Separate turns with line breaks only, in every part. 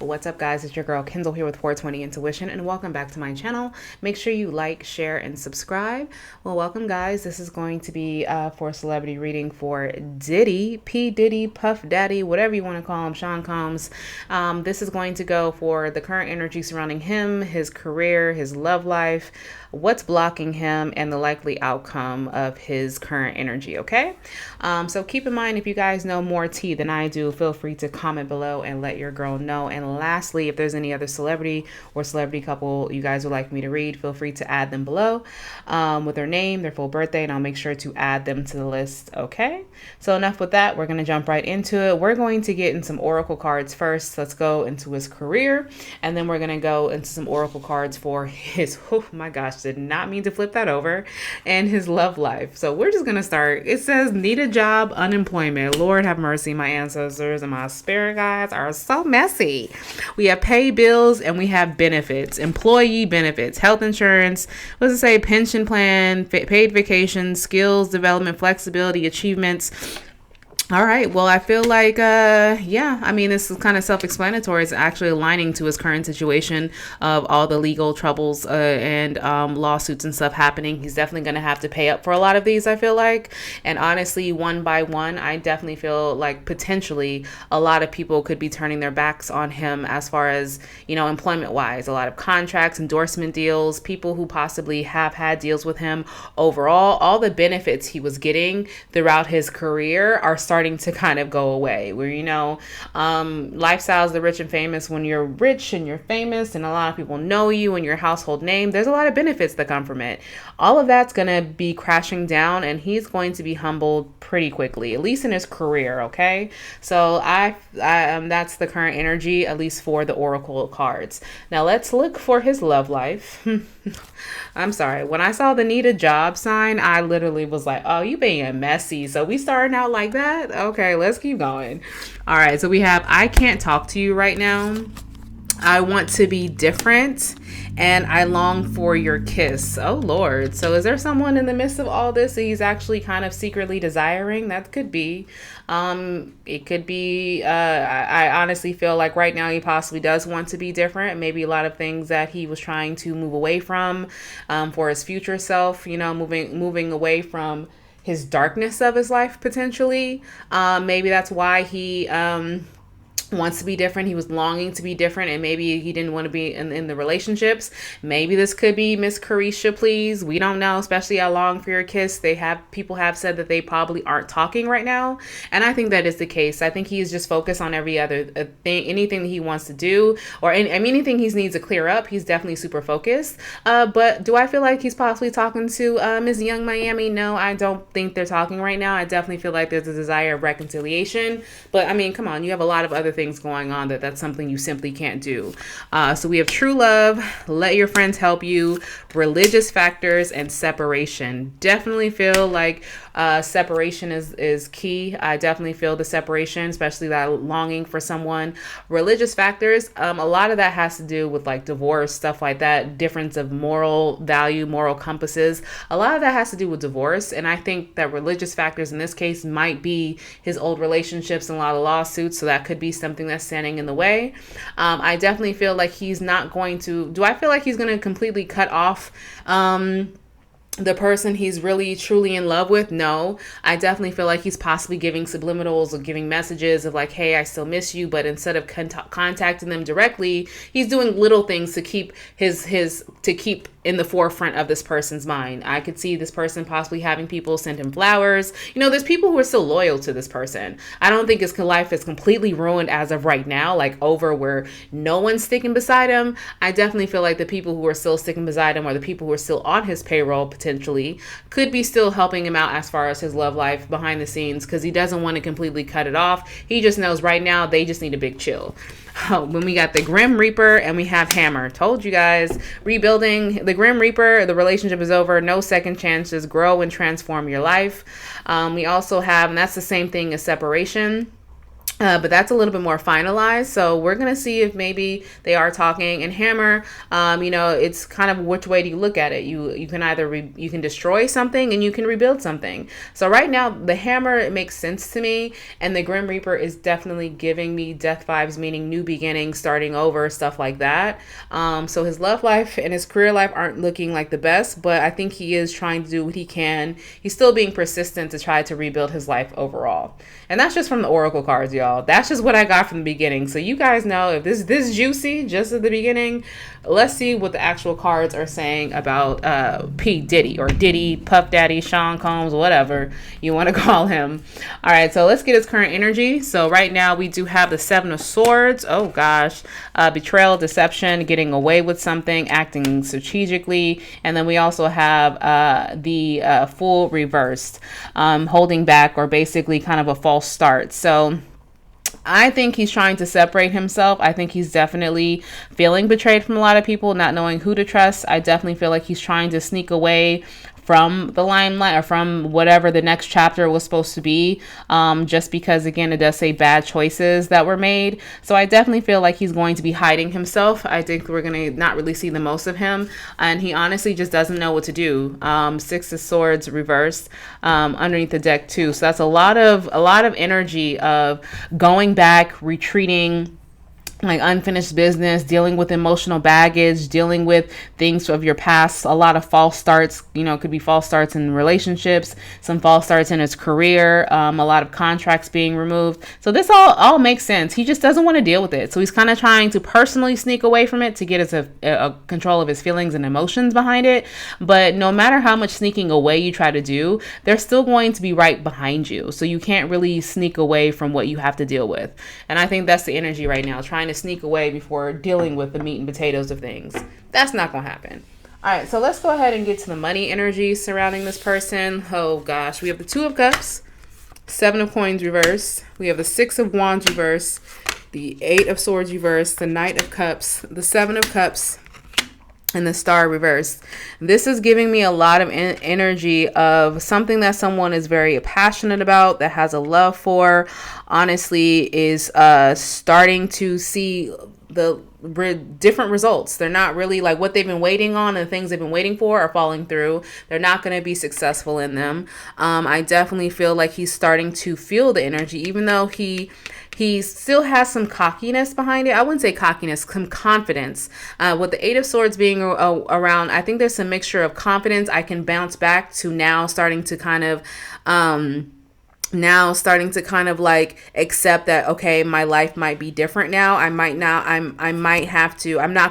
What's up, guys? It's your girl Kendall here with 420 Intuition, and welcome back to my channel. Make sure you like, share, and subscribe. Well, welcome, guys. This is going to be for a celebrity reading for Diddy, P. Diddy, Puff Daddy, whatever you want to call him, Sean Combs. This is going to go for the current energy surrounding him, his career, his love life, what's blocking him, and the likely outcome of his current energy, okay? So keep in mind, if you guys know more tea than I do, feel free to comment below and let your girl know. And lastly, if there's any other celebrity or celebrity couple you guys would like me to read, feel free to add them below with their name, their full birthday, and I'll make sure to add them to the list, okay? So enough with that. We're going to jump right into it. We're going to get in some oracle cards first. Let's go into his career, and then we're going to go into some oracle cards for his, oh my gosh, did not mean to flip that over, and his love life. So we're just going to start. It says, need a job, unemployment. Lord have mercy. My ancestors and my spirit guides are so messy. We have pay bills and we have benefits, employee benefits, health insurance. What does it say? Pension plan, paid vacation, skills development, flexibility, achievements. All right. Well, I feel like, yeah, I mean, this is kind of self-explanatory. It's actually aligning to his current situation of all the legal troubles and lawsuits and stuff happening. He's definitely going to have to pay up for a lot of these, I feel like. And honestly, one by one, I definitely feel like potentially a lot of people could be turning their backs on him as far as, you know, employment-wise. A lot of contracts, endorsement deals, people who possibly have had deals with him. Overall, all the benefits he was getting throughout his career are starting to kind of go away, where, you know, lifestyles, the rich and famous. When you're rich and you're famous and a lot of people know you and your household name, there's a lot of benefits that come from it. All of that's going to be crashing down, and he's going to be humbled pretty quickly, at least in his career. Okay. So I that's the current energy, at least for the oracle cards. Now let's look for his love life. I'm sorry. When I saw the need a job sign, I literally was like, oh, you being messy. So we starting out like that? Okay, let's keep going. All right. So we have, I can't talk to you right now. I want to be different, and I long for your kiss. Oh, Lord. So is there someone in the midst of all this that he's actually kind of secretly desiring? That could be. It could be, I honestly feel like right now he possibly does want to be different. Maybe a lot of things that he was trying to move away from for his future self, you know, moving away from his darkness of his life, potentially. Maybe that's why he wants to be different. He was longing to be different, and maybe he didn't want to be in the relationships. Maybe this could be Miss Carisha, please. We don't know, especially I long for your kiss. People have said that they probably aren't talking right now, and I think that is the case. I think he's just focused on every other thing, anything that he wants to do, or anything he needs to clear up. He's definitely super focused. But do I feel like he's possibly talking to Ms. Young Miami? No, I don't think they're talking right now. I definitely feel like there's a desire of reconciliation, but I mean, come on, you have a lot of other things going on that's something you simply can't do. So we have true love, let your friends help you, religious factors, and separation. Definitely feel like separation is key. I definitely feel the separation, especially that longing for someone. Religious factors, a lot of that has to do with like divorce, stuff like that, difference of moral value, moral compasses. A lot of that has to do with divorce, and I think that religious factors in this case might be his old relationships and a lot of lawsuits, so that could be something that's standing in the way. I definitely feel like he's not going to, do I feel like he's going to completely cut off the person he's really truly in love with? No. I definitely feel like he's possibly giving subliminals or giving messages of like, hey, I still miss you, but instead of contacting them directly, he's doing little things to keep to keep in the forefront of this person's mind. I could see this person possibly having people send him flowers. You know, there's people who are still loyal to this person. I don't think his life is completely ruined as of right now, like over where no one's sticking beside him. I definitely feel like the people who are still sticking beside him, or the people who are still on his payroll potentially, could be still helping him out as far as his love life behind the scenes, because he doesn't want to completely cut it off. He just knows right now they just need a big chill. Oh, when we got the Grim Reaper and we have Hammer. Told you guys, rebuilding. The Grim Reaper, the relationship is over. No second chances. Grow and transform your life. We also have, and that's the same thing as separation. But that's a little bit more finalized. So we're going to see if maybe they are talking. And Hammer, you know, it's kind of which way do you look at it? You can either you can destroy something and you can rebuild something. So right now, the Hammer, it makes sense to me. And the Grim Reaper is definitely giving me death vibes, meaning new beginnings, starting over, stuff like that. So his love life and his career life aren't looking like the best, but I think he is trying to do what he can. He's still being persistent to try to rebuild his life overall. And that's just from the Oracle cards, y'all. That's just what I got from the beginning. So you guys know if this juicy just at the beginning. Let's see what the actual cards are saying about P. Diddy or Diddy, Puff Daddy, Sean Combs, whatever you want to call him. All right, so let's get his current energy. So right now we do have the Seven of Swords. Oh gosh, betrayal, deception, getting away with something, acting strategically, and then we also have the Fool reversed, holding back or basically kind of a false start. So I think he's trying to separate himself. I think he's definitely feeling betrayed from a lot of people, not knowing who to trust. I definitely feel like he's trying to sneak away from the limelight or from whatever the next chapter was supposed to be, just because, again, it does say bad choices that were made. So I definitely feel like he's going to be hiding himself. I think we're going to not really see the most of him, and he honestly just doesn't know what to do. Six of Swords reversed underneath the deck too. So that's a lot of energy of going back, retreating, like unfinished business, dealing with emotional baggage, dealing with things of your past, a lot of false starts, you know, it could be false starts in relationships, some false starts in his career, a lot of contracts being removed. So this all makes sense. He just doesn't want to deal with it. So he's kind of trying to personally sneak away from it to get his a control of his feelings and emotions behind it. But no matter how much sneaking away you try to do, they're still going to be right behind you. So you can't really sneak away from what you have to deal with. And I think that's the energy right now, trying to sneak away before dealing with the meat and potatoes of things. That's not gonna happen. All right, so let's go ahead and get to the money energy surrounding this person. Oh gosh, we have the Two of Cups, Seven of Coins reversed, we have the Six of Wands reversed, the Eight of Swords reversed, the Knight of Cups, the Seven of Cups, and the Star reversed. This is giving me a lot of energy of something that someone is very passionate about, that has a love for, honestly is starting to see the different results. They're not really like what they've been waiting on, and the things they've been waiting for are falling through. They're not going to be successful in them. I definitely feel like he's starting to feel the energy, even though he still has some cockiness behind it. I wouldn't say cockiness, some confidence. With the Eight of Swords being around, I think there's some mixture of confidence. I can bounce back to now starting to kind of like accept that, okay, my life might be different now. I'm not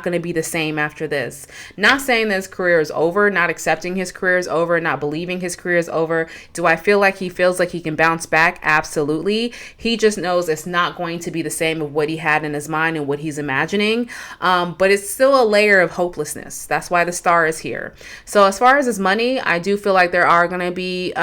going to be the same after this. Not saying that his career is over, not accepting his career is over, not believing his career is over. Do I feel like he feels like he can bounce back? Absolutely. He just knows it's not going to be the same of what he had in his mind and what he's imagining. But it's still a layer of hopelessness. That's why the Star is here. So as far as his money, I do feel like there are going to be,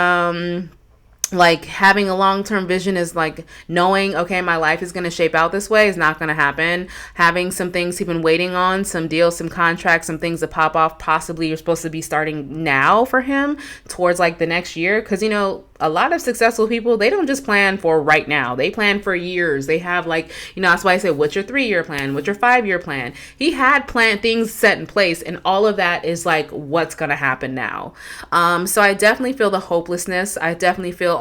like having a long-term vision is like knowing, okay, my life is going to shape out this way is not going to happen. Having some things he's been waiting on, some deals, some contracts, some things that pop off, possibly you're supposed to be starting now for him towards like the next year. Because, you know, a lot of successful people, they don't just plan for right now. They plan for years. They have like, you know, that's why I say, what's your 3-year plan? What's your 5-year plan? He had planned things set in place, and all of that is like what's going to happen now. So I definitely feel the hopelessness. I definitely feel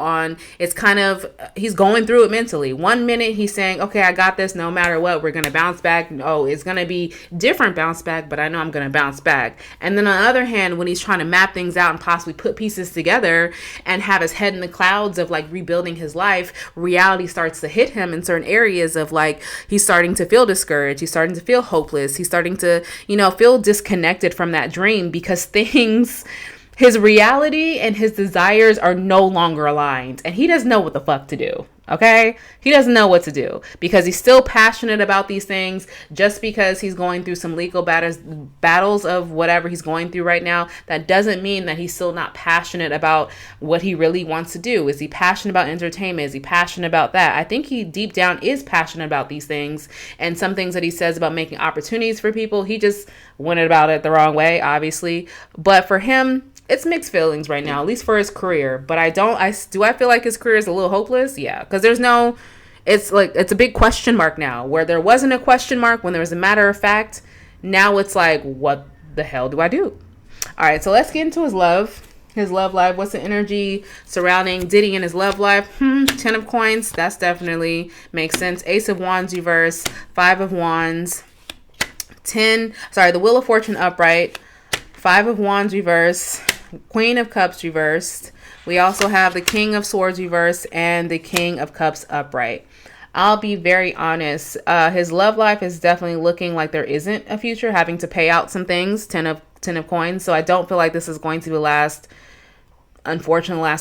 it's kind of, he's going through it mentally. 1 minute he's saying, okay, I got this no matter what. We're going to bounce back. Oh, it's going to be different bounce back, but I know I'm going to bounce back. And then on the other hand, when he's trying to map things out and possibly put pieces together and have his head in the clouds of like rebuilding his life, reality starts to hit him in certain areas of like, he's starting to feel discouraged. He's starting to feel hopeless. He's starting to, you know, feel disconnected from that dream because his reality and his desires are no longer aligned, and he doesn't know what the fuck to do. Okay? He doesn't know what to do because he's still passionate about these things. Just because he's going through some legal battles of whatever he's going through right now, that doesn't mean that he's still not passionate about what he really wants to do. Is he passionate about entertainment? Is he passionate about that? I think he deep down is passionate about these things, and some things that he says about making opportunities for people, he just went about it the wrong way, obviously. But for him, it's mixed feelings right now, at least for his career. But do I feel like his career is a little hopeless? Yeah, because it's like, it's a big question mark now, where there wasn't a question mark when there was a matter of fact. Now it's like, what the hell do I do? All right, so let's get into his love life. What's the energy surrounding Diddy and his love life? 10 of coins, that's definitely makes sense. Ace of wands reverse, 5 of wands, the wheel of fortune upright, 5 of wands reverse, queen of cups reversed. We also have the king of swords reversed and the king of cups upright. I'll be very honest. His love life is definitely looking like there isn't a future, having to pay out some things, 10 of coins. So I don't feel like this is going to be the last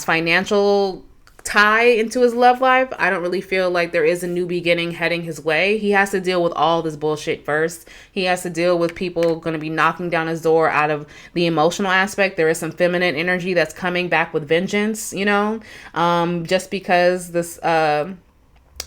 financial tie into his love life. I don't really feel like there is a new beginning heading his way. He has to deal with all this bullshit first. He has to deal with people going to be knocking down his door out of the emotional aspect. There is some feminine energy that's coming back with vengeance, just because this,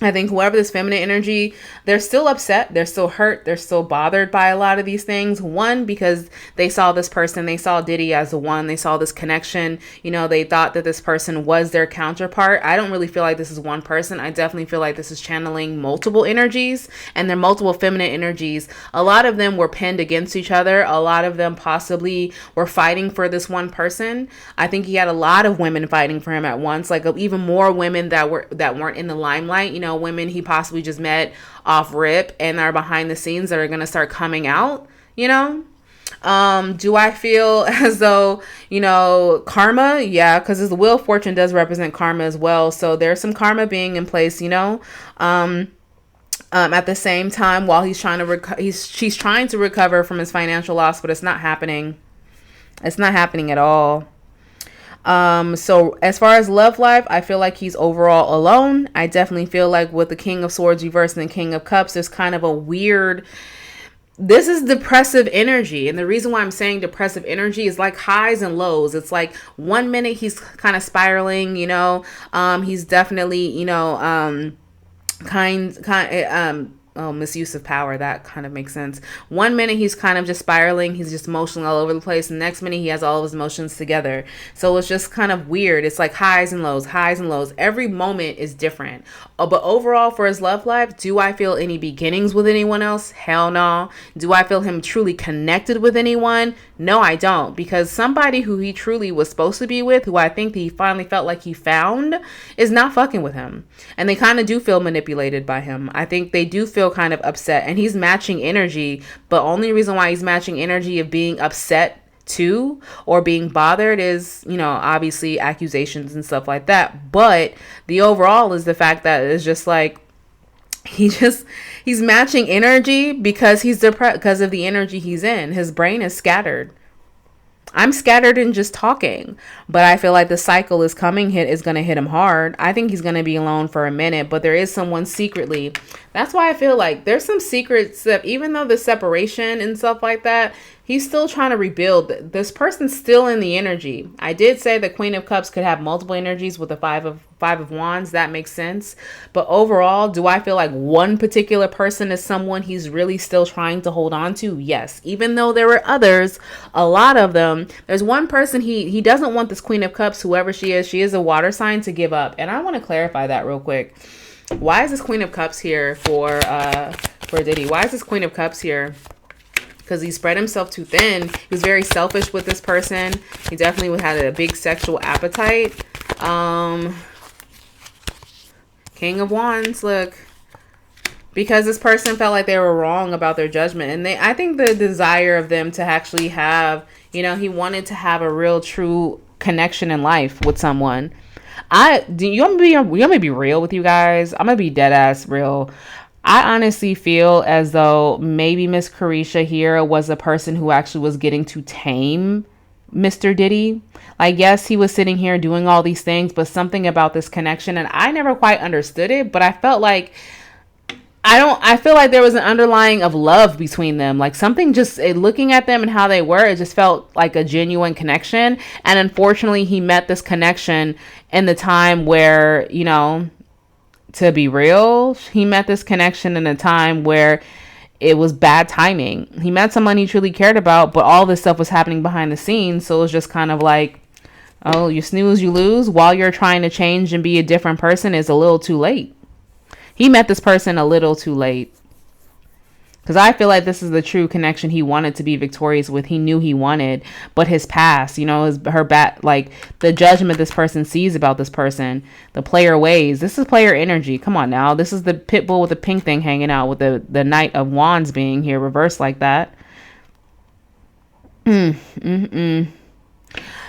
I think whoever this feminine energy, they're still upset, they're still hurt, they're still bothered by a lot of these things. One, because they saw this person, they saw Diddy as the one, they saw this connection, they thought that this person was their counterpart. I don't really feel like this is one person. I definitely feel like this is channeling multiple energies, and they're multiple feminine energies. A lot of them were pinned against each other. A lot of them possibly were fighting for this one person. I think he had a lot of women fighting for him at once, like even more women that weren't in the limelight, women he possibly just met off rip and are behind the scenes that are going to start coming out, do I feel as though, karma? Yeah, because the wheel of fortune does represent karma as well. So there's some karma being in place, at the same time, while he's trying to she's trying to recover from his financial loss, but it's not happening. It's not happening at all. So as far as love life, I feel like he's overall alone. I definitely feel like with the king of swords reversed and the king of cups, there's kind of a weird, this is depressive energy. And the reason why I'm saying depressive energy is like highs and lows. It's like 1 minute he's kind of spiraling, he's definitely, misuse of power. That kind of makes sense. 1 minute he's kind of just spiraling. He's just emotional all over the place. The next minute he has all of his emotions together. So it's just kind of weird. It's like highs and lows, highs and lows. Every moment is different. But overall for his love life, do I feel any beginnings with anyone else? Hell no. Do I feel him truly connected with anyone? No, I don't. Because somebody who he truly was supposed to be with, who I think he finally felt like he found, is not fucking with him. And they kind of do feel manipulated by him. I think they do feel kind of upset, and he's matching energy, but only reason why he's matching energy of being upset too or being bothered is, obviously accusations and stuff like that. But the overall is the fact that it's just like he's matching energy because he's depressed because of the energy he's in. His brain is scattered. I'm scattered in just talking, but I feel like the cycle is coming. Is going to hit him hard. I think he's going to be alone for a minute, but there is someone secretly. That's why I feel like there's some secrets that even though the separation and stuff like that, he's still trying to rebuild. This person's still in the energy. I did say the Queen of Cups could have multiple energies with the five of wands. That makes sense. But overall, do I feel like one particular person is someone he's really still trying to hold on to? Yes. Even though there were others, a lot of them, there's one person he doesn't want this Queen of Cups, whoever she is a water sign, to give up. And I want to clarify that real quick. Why is this Queen of Cups here for Diddy? Why is this Queen of Cups here? Because he spread himself too thin. He was very selfish with this person. He definitely had a big sexual appetite. King of Wands, look. Because this person felt like they were wrong about their judgment. And I think the desire of them to actually have, he wanted to have a real true connection in life with someone. You want me to be real with you guys? I'm going to be dead ass real. I honestly feel as though maybe Miss Carisha here was a person who actually was getting to tame Mr. Diddy. Like, yes, he was sitting here doing all these things, but something about this connection, and I never quite understood it, but I felt like I feel like there was an underlying of love between them. Like something just looking at them and how they were, it just felt like a genuine connection. And unfortunately, he met this connection in the time where, to be real, he met this connection in a time where it was bad timing. He met someone he truly cared about, but all this stuff was happening behind the scenes. So it was just kind of like, oh, you snooze, you lose. While you're trying to change and be a different person is a little too late. He met this person a little too late. Because I feel like this is the true connection he wanted to be victorious with. He knew he wanted, but his past, like the judgment this person sees about this person, the player ways. This is player energy. Come on now. This is the pit bull with the pink thing hanging out with the Knight of Wands being here reversed like that.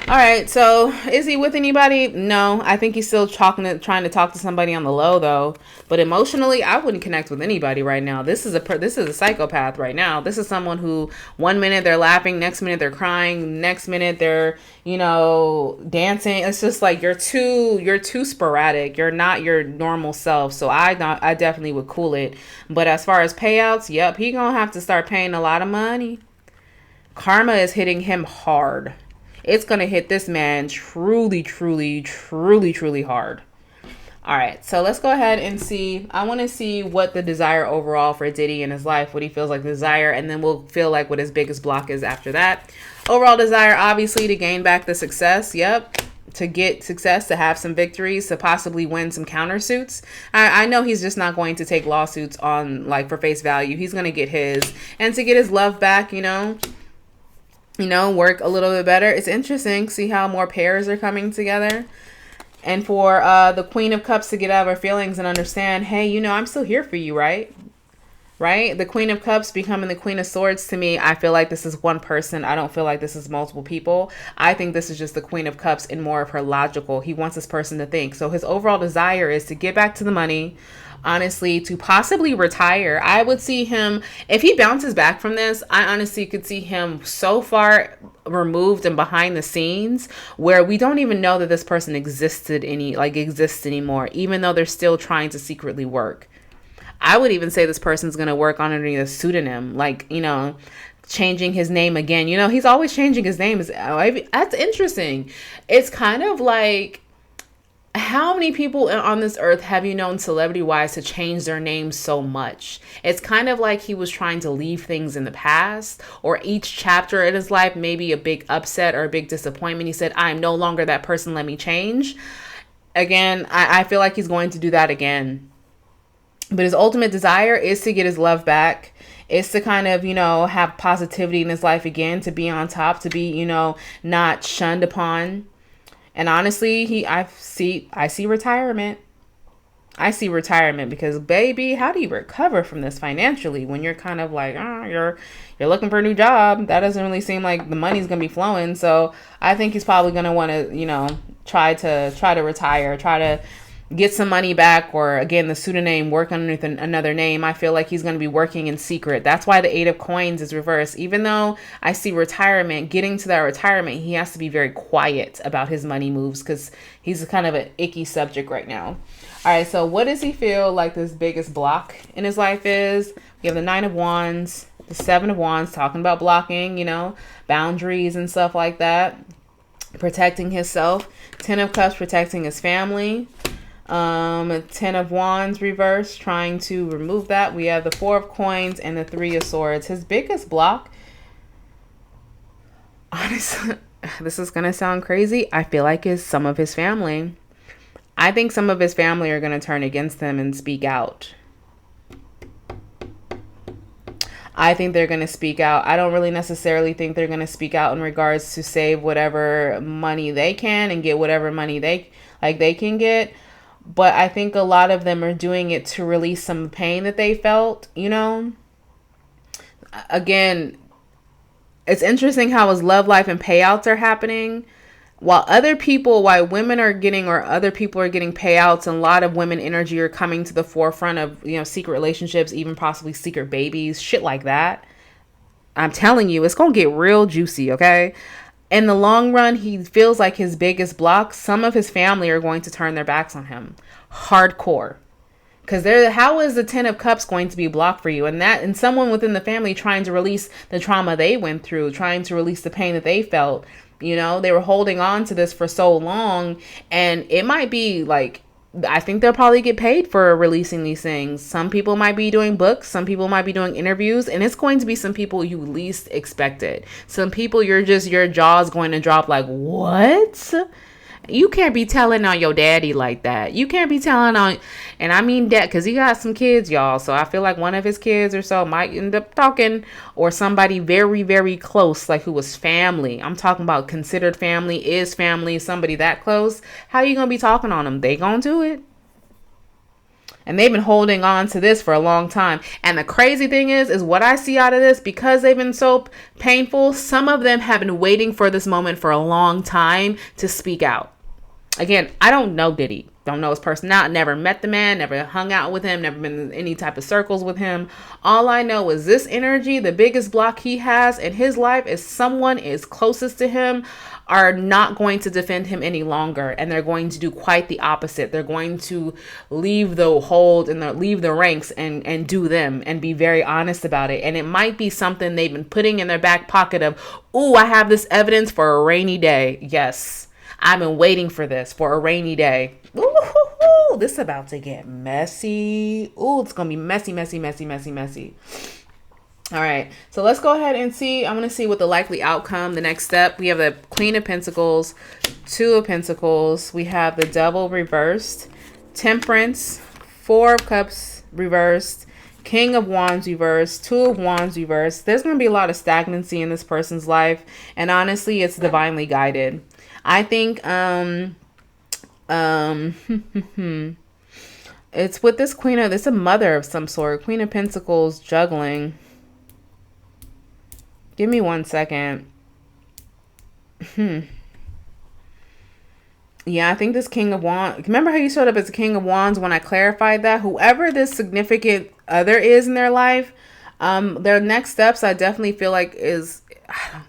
All right, so is he with anybody? No, I think he's still trying to talk to somebody on the low though. But emotionally, I wouldn't connect with anybody right now. This is a psychopath right now. This is someone who 1 minute they're laughing, next minute they're crying, next minute they're dancing. It's just like you're too sporadic. You're not your normal self. So I definitely would cool it. But as far as payouts, yep, he gonna have to start paying a lot of money. Karma is hitting him hard. It's going to hit this man truly, truly, truly, truly hard. All right, so let's go ahead and see. I want to see what the desire overall for Diddy in his life, what he feels like desire, and then we'll feel like what his biggest block is after that. Overall desire, obviously, to gain back the success. Yep. To get success, to have some victories, to possibly win some countersuits. I know he's just not going to take lawsuits on like for face value. He's going to get his, and to get his love back, work a little bit better. It's interesting. See how more pairs are coming together. And for the Queen of Cups to get out of her feelings and understand, hey, I'm still here for you, right? Right? The Queen of Cups becoming the Queen of Swords, to me, I feel like this is one person. I don't feel like this is multiple people. I think this is just the Queen of Cups in more of her logical. He wants this person to think. So his overall desire is to get back to the money. Honestly, to possibly retire. I would see him, if he bounces back from this, I honestly could see him so far removed and behind the scenes where we don't even know that this person exists anymore, even though they're still trying to secretly work. I would even say this person's going to work underneath a pseudonym, changing his name again. He's always changing his name. That's interesting. It's kind of like, how many people on this earth have you known celebrity-wise to change their names so much? It's kind of like he was trying to leave things in the past, or each chapter in his life, maybe a big upset or a big disappointment. He said, I am no longer that person. Let me change. Again, I feel like he's going to do that again. But his ultimate desire is to get his love back. It's to kind of, have positivity in his life again, to be on top, to be, not shunned upon. And honestly, I see retirement. I see retirement because, baby, how do you recover from this financially when you're kind of like, you're looking for a new job? That doesn't really seem like the money's going to be flowing. So I think he's probably going to want to, try to retire, try to get some money back, or again, the pseudonym, work underneath another name. I feel like he's going to be working in secret. That's why the 8 of Coins is reversed. Even though I see retirement, getting to that retirement, he has to be very quiet about his money moves because he's kind of an icky subject right now. All right, so what does he feel like this biggest block in his life is? We have the 9 of Wands, the 7 of Wands, talking about blocking, boundaries and stuff like that, protecting himself. 10 of Cups, protecting his family. 10 of Wands reverse, trying to remove that. We have the 4 of Coins and the 3 of Swords. His biggest block, honestly, this is gonna sound crazy, I feel like is some of his family. I think some of his family are gonna turn against him and speak out. I think they're going to speak out. I don't really necessarily think they're going to speak out in regards to save whatever money they can and get whatever money they can get. But I think a lot of them are doing it to release some pain that they felt, Again, it's interesting how his love life and payouts are happening. While women are getting, or other people are getting payouts, and a lot of women energy are coming to the forefront of, secret relationships, even possibly secret babies, shit like that. I'm telling you, it's going to get real juicy, okay? In the long run, he feels like his biggest block, some of his family are going to turn their backs on him. Hardcore. Because how is the 10 of Cups going to be blocked for you? And someone within the family trying to release the trauma they went through, trying to release the pain that they felt. They were holding on to this for so long, and it might be like, I think they'll probably get paid for releasing these things. Some people might be doing books. Some people might be doing interviews, and it's going to be some people you least expected. Some people your jaw's going to drop like, what? You can't be telling on your daddy like that. You can't be telling on, and I mean that because he got some kids, y'all. So I feel like one of his kids or so might end up talking, or somebody very, very close, like who was family. I'm talking about considered family, is family, somebody that close. How you gonna be talking on them? They gonna do it. And they've been holding on to this for a long time. And the crazy thing is what I see out of this, because they've been so painful, some of them have been waiting for this moment for a long time to speak out. Again, I don't know Diddy. Don't know his personality. Never met the man. Never hung out with him. Never been in any type of circles with him. All I know is this energy, the biggest block he has in his life is someone is closest to him are not going to defend him any longer. And they're going to do quite the opposite. They're going to leave the hold and leave the ranks and do them and be very honest about it. And it might be something they've been putting in their back pocket of, ooh, I have this evidence for a rainy day. Yes, I've been waiting for this for a rainy day. Ooh, this is about to get messy. Ooh, it's going to be messy, messy, messy, messy, messy. All right, so let's go ahead and see. I'm going to see what the likely outcome, the next step. We have the Queen of Pentacles, Two of Pentacles. We have the Devil reversed, Temperance, Four of Cups reversed, King of Wands reversed, Two of Wands reversed. There's going to be a lot of stagnancy in this person's life. And honestly, it's divinely guided. I think it's with this Queen of, it's a mother of some sort. Queen of Pentacles juggling. Give me 1 second. Yeah, I think this King of Wands. Remember how you showed up as a King of Wands when I clarified that? Whoever this significant other is in their life, their next steps, I definitely feel like is...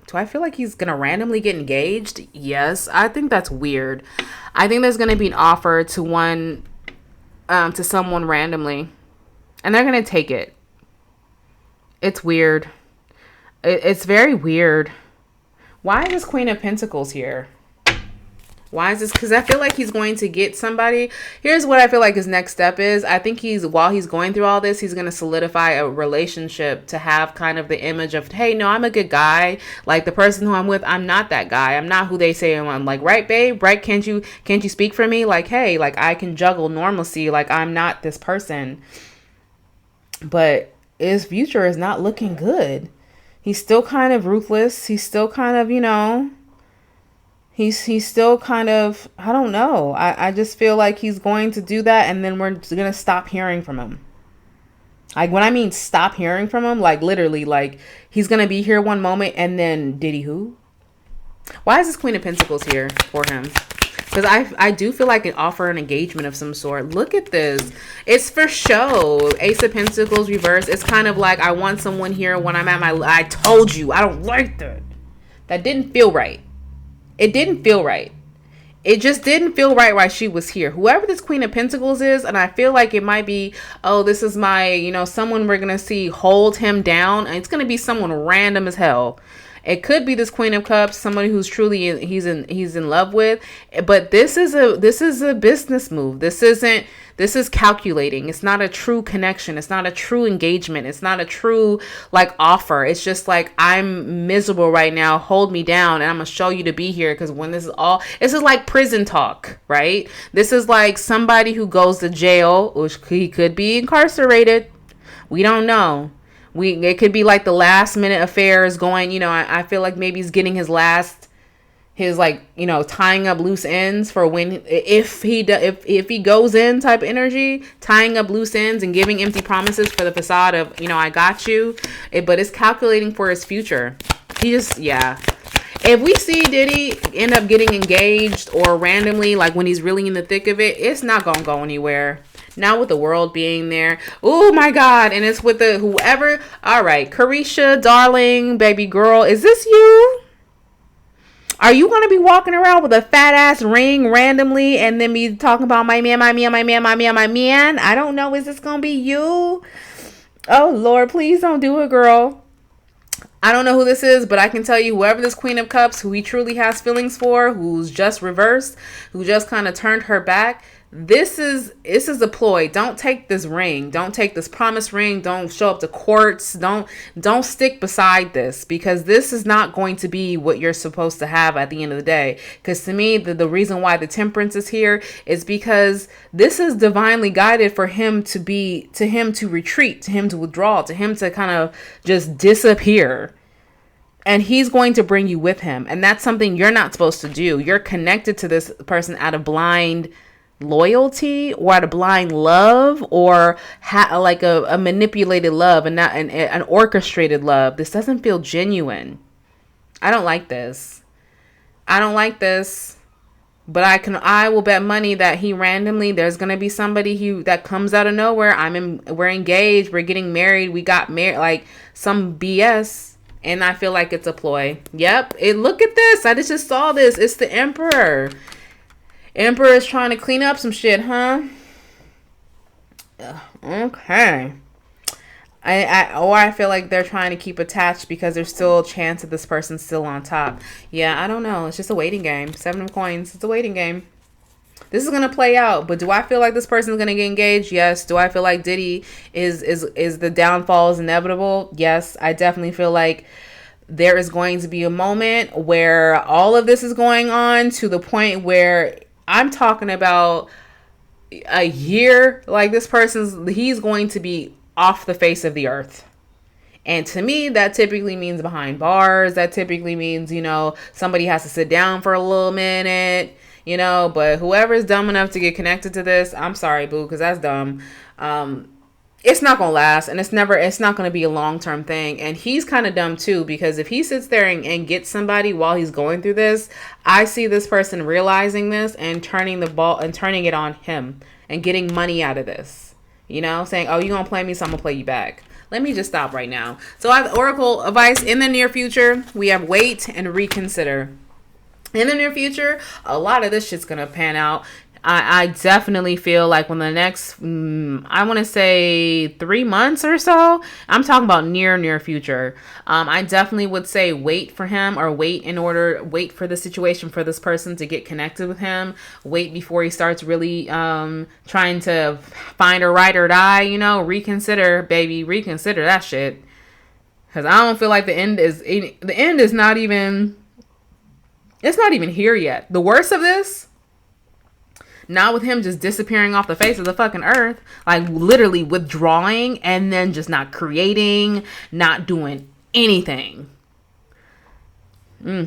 Do I feel like he's going to randomly get engaged? Yes, I think that's weird. I think there's going to be an offer to one, to someone randomly. And they're going to take it. It's weird. It's very weird. Why is this Queen of Pentacles here? Why is this? Because I feel like he's going to get somebody. Here's what I feel like his next step is. I think while he's going through all this, he's going to solidify a relationship to have kind of the image of, hey, no, I'm a good guy. Like the person who I'm with, I'm not that guy. I'm not who they say I am. I'm like, right, babe? Right? Can't you speak for me? Like, hey, like I can juggle normalcy. Like I'm not this person. But his future is not looking good. He's still kind of ruthless. He's still kind of, he's still kind of, I don't know. I just feel like he's going to do that. And then we're going to stop hearing from him. Like when I mean stop hearing from him, like literally, like he's going to be here one moment and then Diddy who? Why is this Queen of Pentacles here for him? Because I do feel like it offer an engagement of some sort. Look at this. It's for show. Ace of Pentacles reverse. It's kind of like I want someone here when I'm at my... I told you. I don't like that. That didn't feel right. It didn't feel right. It just didn't feel right while she was here. Whoever this Queen of Pentacles is, and I feel like it might be, oh, this is my, someone we're going to see hold him down. And it's going to be someone random as hell. It could be this Queen of Cups, somebody who's truly he's in love with, but this is a business move. This is calculating. It's not a true connection. It's not a true engagement. It's not a true like offer. It's just like, I'm miserable right now. Hold me down and I'm going to show you to be here. Cause when this is like prison talk, right? This is like somebody who goes to jail, which he could be incarcerated. We don't know. It could be like the last minute affair is going, I feel like maybe he's getting his tying up loose ends for when, if he goes in type energy, tying up loose ends and giving empty promises for the facade of, I got you. But it's calculating for his future. If we see Diddy end up getting engaged or randomly, like when he's really in the thick of it, it's not going to go anywhere. Not with the world being there. Oh my God. And it's with the whoever. All right. Carisha, darling, baby girl. Is this you? Are you going to be walking around with a fat ass ring randomly and then be talking about my man, my man, my man, my man, my man? I don't know. Is this going to be you? Oh Lord, please don't do it, girl. I don't know who this is, but I can tell you whoever this Queen of Cups, who he truly has feelings for, who's just reversed, who just kind of turned her back, This is a ploy. Don't take this ring. Don't take this promise ring. Don't show up to courts. Don't stick beside this, because this is not going to be what you're supposed to have at the end of the day. Because to me, the reason why the temperance is here is because this is divinely guided for him to retreat, to him to withdraw, to him to kind of just disappear. And he's going to bring you with him. And that's something you're not supposed to do. You're connected to this person out of blind loyalty, or out of blind love, or like a manipulated love, and not an orchestrated love. This doesn't feel genuine. I don't like this. But I will bet money that there's gonna be somebody that comes out of nowhere. We're engaged, we're getting married, we got married, like some BS. And I feel like it's a ploy. Yep. Look at this. I just saw this. It's the Emperor. Emperor is trying to clean up some shit, huh? Okay. I feel like they're trying to keep attached because there's still a chance that this person's still on top. Yeah, I don't know. It's just a waiting game. 7 of coins. It's a waiting game. This is gonna play out, but do I feel like this person's gonna get engaged? Yes. Do I feel like Diddy is the downfall is inevitable? Yes. I definitely feel like there is going to be a moment where all of this is going on to the point where I'm talking about a year. Like he's going to be off the face of the earth. And to me, that typically means behind bars. That typically means, somebody has to sit down for a little minute. But whoever's dumb enough to get connected to this, I'm sorry, boo, because that's dumb. It's not going to last, and it's not going to be a long-term thing. And he's kind of dumb too, because if he sits there and gets somebody while he's going through this, I see this person realizing this and turning it on him and getting money out of this, saying, oh, you're going to play me, so I'm going to play you back. Let me just stop right now. So I have Oracle advice in the near future. We have wait and reconsider. In the near future, a lot of this shit's going to pan out. I definitely feel like when the next, I want to say 3 months or so, I'm talking about near future. I definitely would say wait for him, or wait for the situation for this person to get connected with him. Wait before he starts really trying to find a ride or die, reconsider, baby, reconsider that shit. Because I don't feel like the end is not even... It's not even here yet. The worst of this, not with him just disappearing off the face of the fucking earth, like literally withdrawing and then just not creating, not doing anything. All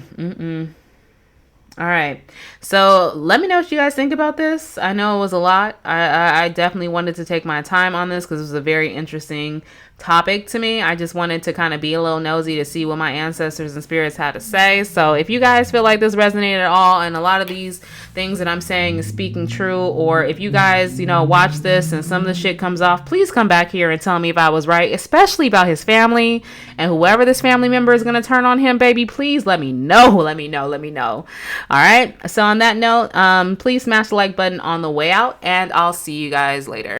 right. So let me know what you guys think about this. I know it was a lot. I definitely wanted to take my time on this because it was a very interesting topic to me. I just wanted to kind of be a little nosy to see what my ancestors and spirits had to say. So if you guys feel like this resonated at all, and a lot of these things that I'm saying is speaking true, or if you guys, watch this and some of the shit comes off, please come back here and tell me if I was right, especially about his family, and whoever this family member is going to turn on him, baby, please let me know. Let me know. All right. So on that note, please smash the like button on the way out, and I'll see you guys later.